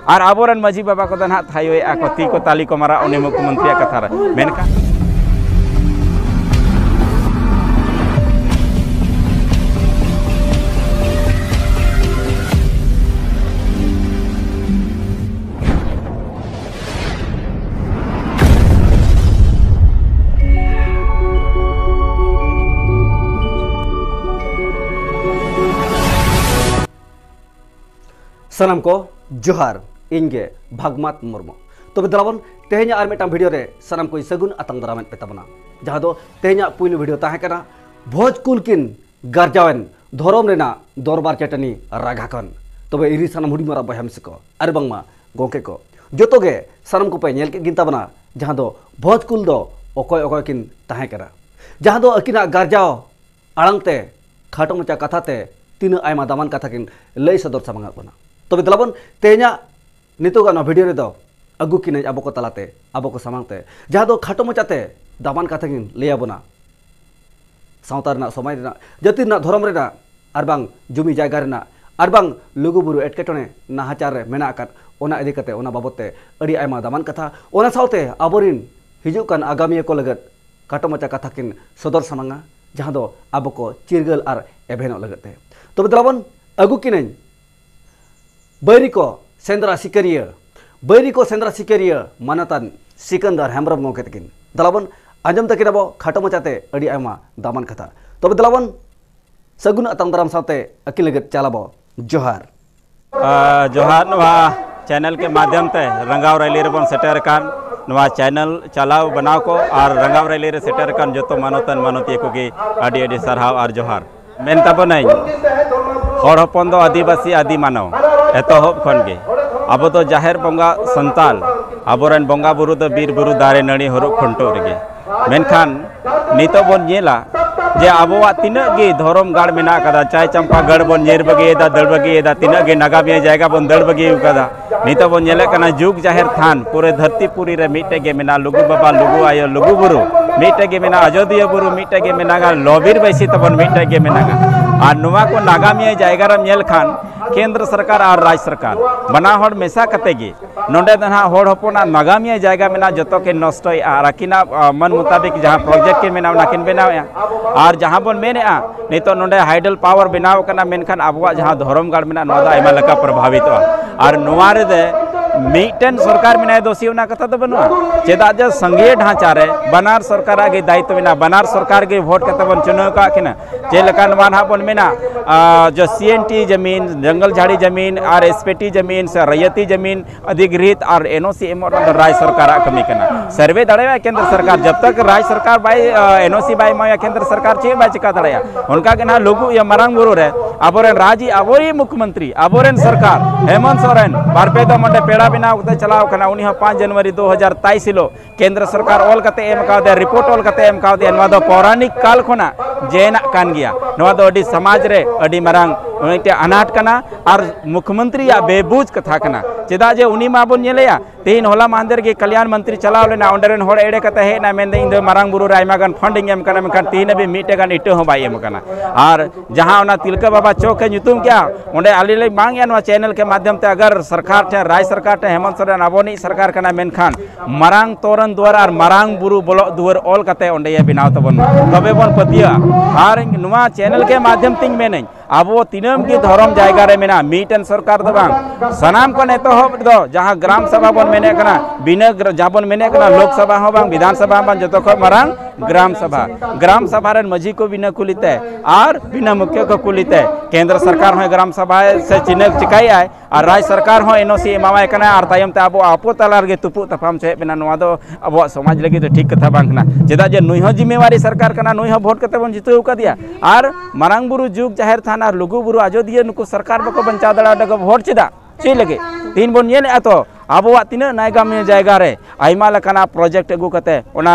और आबोरन माजी बाबा को ना थायोए को ती को ताली को मारा उन्हें मुख्यमंत्री कथा मेनका सनम को जोहार इनगे भागमात मुर्मू तो दलावन तेहना और मिट्टा वीडियो रे सनम को सगुन आतंग दाराम पेताबना जहाँ दो तेहना पुइलु वीडियो ताहेकना भोजकुल किन गार्जावन धोरम रेना दरबार चटनी रागाकन तबे इरी सनम हुडी मारा बहमस को अरे बंगमा गोके को जोतोगे सनम को पे नेल के गिनताबना जहाँ दो भोजकुल दो ओकोय ओकोय किन ताहेकना जहाँ दो अकिना गार्जाव आड़ंगते खाटो मचा कथाते तीन आयमा दामान कथा किन लय सदर सामंगा बना तबे दलावन तेहना नितोगा ना वीडियो रे दो अगु किने आबो को तलाते आबो को सामांगते जहाँ दो खाटो मचाते दामान कथा किन लय आबोना सावता रेना समाज रेना जाति रेना धर्म रेना आरबांग जुमी जायगा रेना आरबांग लुगुबुरु एटकेटोने नाहाचार रे मेना आकात ओना इदि कते ओना बाबते अड़ी आयमा दामान कथा ओना सावते आबोरिन हिजुकान आगामी को लगत खाटो मचा कथा किन सदर सामांगा जहाँ दो आबो को चिरगल आर एभेनो लगते तबे दलावन अगु किने बैरी को सेंद्रा सिकरिया मानतान सिकंदर हेम्ब्रम गोके तकिन दलावन आंजम तकिन अब खाटो मचाते अड़ी आयमा दामान कथा तबे दलावन सगुन अतंग दाराम साथे अकिल लगत चालाबो जोहार जोहार नवा चैनल के माध्यम ते रंगाव रैली रे बन सेटर कान नवा चैनल चलाव बनाव को और रंगाव रैली रे सेटर कान जतो मानतन मानती को गे आडी आडी सरहाव और जोहार मेन ताबनाई हर हपन दो आदिवासी आदि मानव एतहब खन गे अब तो जाहिर बंगा संताल आबोरन बंगा बुरु दो बीर बुरु दारे नड़ी हरु खंटो रेगे मेनखान नितो बन नेला जे आबोवा तिना गे धरम गाड़ मेना कदा चाय चंपा गढ़ बन नेर बगेदा दड़ बगेदा तिना गे नागामिया जायगा बन दड़ बगे कदा नितो बन नेले कना जुग जाहिर थान पूरे धरती पुरी रे मिटे गे मेना लुगु बाबा लुगु आयो लुगु बुरु मिटे गे मेना अयोध्या बुरु मिटे गे मेना लोबीर बैसी तबन मिटे गे मेना और नुआ को नागामिया जायगा रे नेल खान केंद्र सरकार और राज्य सरकार बना हड़ मेसा कतेगी नोडे दना हड़ हपना नागामिया जायगा मेना जतो के नष्टय और अकिना मन मुताबिक जहाँ प्रोजेक्ट के मेना नाकिन बनाया और जहाँ बन मेनेआ नितो नोडे हाइडल पावर बनाव कना मेनखान आबवा जहाँ धर्म गाड़ मेना नोदा आयमा लका प्रभावित और नुआ रे दे मीटन सरकार मेना दोषी होना कथा तो बनुआ चेदा जे संघीय ढांचा रे बनार सरकार के दायित्व मेना बनार सरकार के वोट कते बन चुनाव का किना जे लकान मानहा बन मेना जो सीएनटी जमीन जंगल झाड़ी जमीन और एसपीटी जमीन से रैयती जमीन अधिग्रहित और एनओसी एमोर राज्य सरकार कमी करना सर्वे दड़े केंद्र सरकार जब तक राज्य सरकार बाय एनओसी बाय माया केंद्र सरकार चे बाय चिका दड़े उनका के ना लोगु या मरांग बुरु रे आबोरेन राजी आबोरी मुख्यमंत्री आबोरेन सरकार हेमंत सोरेन बारपे दो मंडे पेड़ा बिना उते चलाव कना उनी 5 जनवरी 2023 हिलो केंद्र सरकार ऑल कते एम का दे रिपोर्ट ऑल कते एम का दे नवा दो पौराणिक काल खोना जेना कान गया नवा दो अडी समाज रे अडी मरांग उनते अनाट कना और मुख्यमंत्री या बेबूज कथा कना चेदा जे उनी मा बन नेलेया तीन होला मांदर के कल्याण मंत्री चलाव लेना ओंडरेन होड़ एड़े कते हे ना मेन इन मरांग बुरु रायमा गन फंडिंग एम कना मेखान तीन भी मीटे गन इटे हो बाय एम कना और जहां ओना तिलका बाबा चौक के नुतुम क्या ओंडे आली ले मांग या नवा चैनल के माध्यम ते अगर सरकार टे राज्य सरकार टे हेमंत सोरेन आबोनी सरकार कना मेनखान मरांग तोरन द्वार और मरांग बुरु बोलो दुवर ऑल कते ओंडे ये बिनाव तबन तबे बन पतिया और नुवा चैनल के माध्यम तिंग मेने आबो तीनम की धर्म जायगा रे मेना मीटन सरकार दो बांग सनाम को नेतोहब दो जहाँ ग्राम सभा बन मेने कना बिना जहाँ बन मेने कना लोकसभा हो बांग विधानसभा बन जतो को मरांग ग्राम सभा रे मजी को बिना कुलिते और बिना मुख्य को कुलिते केंद्र सरकार हो ग्राम सभा से चिन्ह चिकाई आए और राज्य सरकार हो एनओसी एमावाय कना और तायम ते आबो आपो तलार गे तुपु तफाम छे बिना नवा दो अब समाज लगी तो ठीक कथा बांग ना चेदा जे नुई हो जिम्मेवारी सरकार कना नुई हो वोट कते बन जितु का दिया और मरांग बुरु जुग जाहिर थाना और लुगु बुरु अयोध्या नुको सरकार बको बंचा दड़ा डग वोट चेदा चे लगे तीन बन ये तो आबोवा तीना नायगामिया जायगा रे आयमा लकाना प्रोजेक्ट अगु कते ओना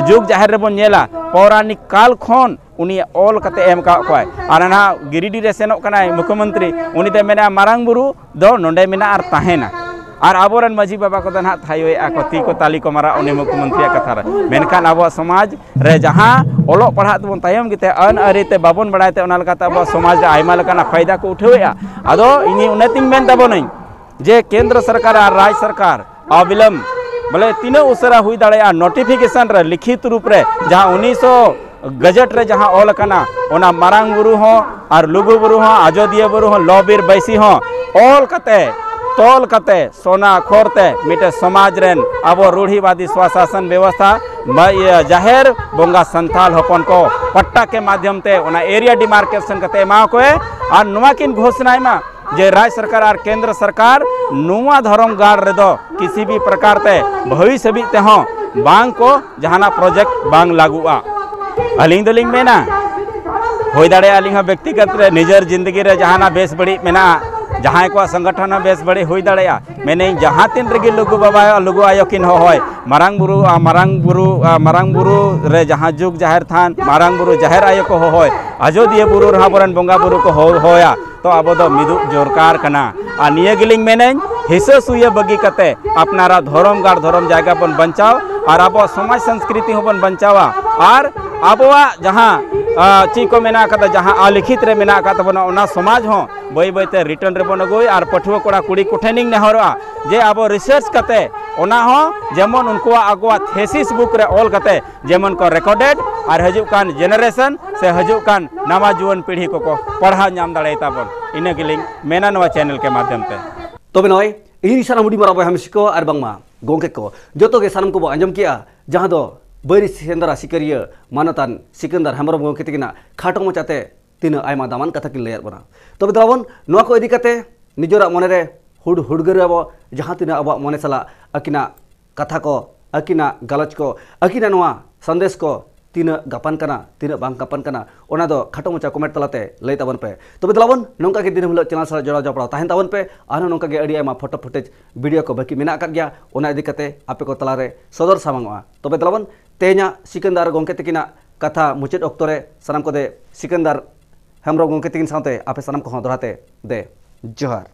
जुग जाहिर रे बन नेला पौराणिक काल खन उनी ऑल कते एम का कोय और ना गिरिडी रे सेनो कना मुख्यमंत्री उनी ते मेना मारांग बुरु दो नोंडे मेना और ताहेना और आबोरन माजी बाबा को ना थायोए को ती को ताली को मारा उनी मुख्यमंत्री कथा रे मेनखान आबो समाज रे जहां ओलो पढ़ा तबन तायम गिते अन अरिते बाबन बड़ायते ओना लकाते आबो समाज रे आयमा लकाना फायदा को उठावेया आदो इनी उनेतिंग मेन तबनई जे केंद्र सरकार और राज्य सरकार अविलंब बोले तीना उसरा हुई दाड़े नोटिफिकेशन रे लिखित रूप रे जहाँ 1900 गजट रे जहाँ ऑल कना ओना मारांग बुरु हो और लुगु बुरु हो आजोदिया बुरु हो लॉबीर बैसी हो ऑल कते तोल कते सोना खोरते मिटे समाज रेन अब रूढ़ीवादी स्वशासन व्यवस्था जाहिर बोंगा संथाल होपन को पट्टा के माध्यम ते ओना एरिया डिमार्केशन कते मा को और नुआ किन घोषणा मा जे राज्य सरकार और केंद्र सरकार नुआ धर्म गाड़ रे दो किसी भी प्रकार ते भविष्य भी ते हो बांग को जहाना प्रोजेक्ट बांग लागुआ अलिंग दलिंग में ना होई दाड़े अलिंग व्यक्तिगत रे निजर जिंदगी रे जहाना बेस बड़ी मेना जहाँ को संगठन बेस बड़ी हुई दाड़े मैंने जहाँ तीन रेगी लुगु बाबा लुगु आयो किन होय मारांग बुरु रे जहाँ जुग जाहिर थान मारांग बुरु जाहिर आयो को होय अजोदिया बुरु रहा बोरन बोंगा बुरु को होया तो अब दो मिदु जोरकार कना आ निये गिलिंग मैंने हिस्से सुये बगी कते अपनारा धर्म गाड़ धर्म जायगा बन बचाओ और अब समाज संस्कृति होबन बचावा और आबवा जहाँ ची को मेना कता जहाँ अलिखित रे मेना कता बना ओना समाज हो बई बईते रिटर्न रे बन गई और पठुआ कोड़ा कुड़ी कुठेनिंग नेहरवा जे अब रिसर्च कते ओना हो जेमन उनको आगुआ थेसिस बुक रे ऑल कते जेमन को रिकॉर्डेड और हजू कान जेनरेशन से हजू कान नवा जुवन पीढ़ी को पढ़ा नाम दाड़े ताबन इने गिलिंग मेना नवा चैनल के माध्यम ते तबे नय इन सारा मुडी मारा हम सिको और बांगमा गोंके को जोतो के सानम को आंजम किया जहां दो बैरी सेंदरा सिकरिया मानतान सिकंदर हेमरम गोंके तिकिना खाटो मचाते तीन आयमा दामान कथा किन लेयर बना तबे दावन नोआ को इदी कते निजोरा मने रे हुडगर अब जहां तीन अब मने सला अकिना कथा को अकिना गलच को अकिना नोआ संदेश को तीन गापान कना तीन बांग गापान कना ओना दो खाटो मचा कमेंट तलाते लई ताबन पे तबे दलावन नोंका के दिन हिलो चैनल सारा जोड़ा जपड़ा ताहेन ताबन पे आनो नोंका के अडी आयमा फोटो फुटेज वीडियो को बाकी मेना कर गया ओना इदी कते आपे को तलारे सदर सामांगवा तबे दलावन तेना सिकंदर गोंके तकिना कथा मुचेद अक्तरे सनाम को दे सिकंदर हेमब्रम गोंके तकिन साथे आपे सनाम को दोहराते दे जोहार।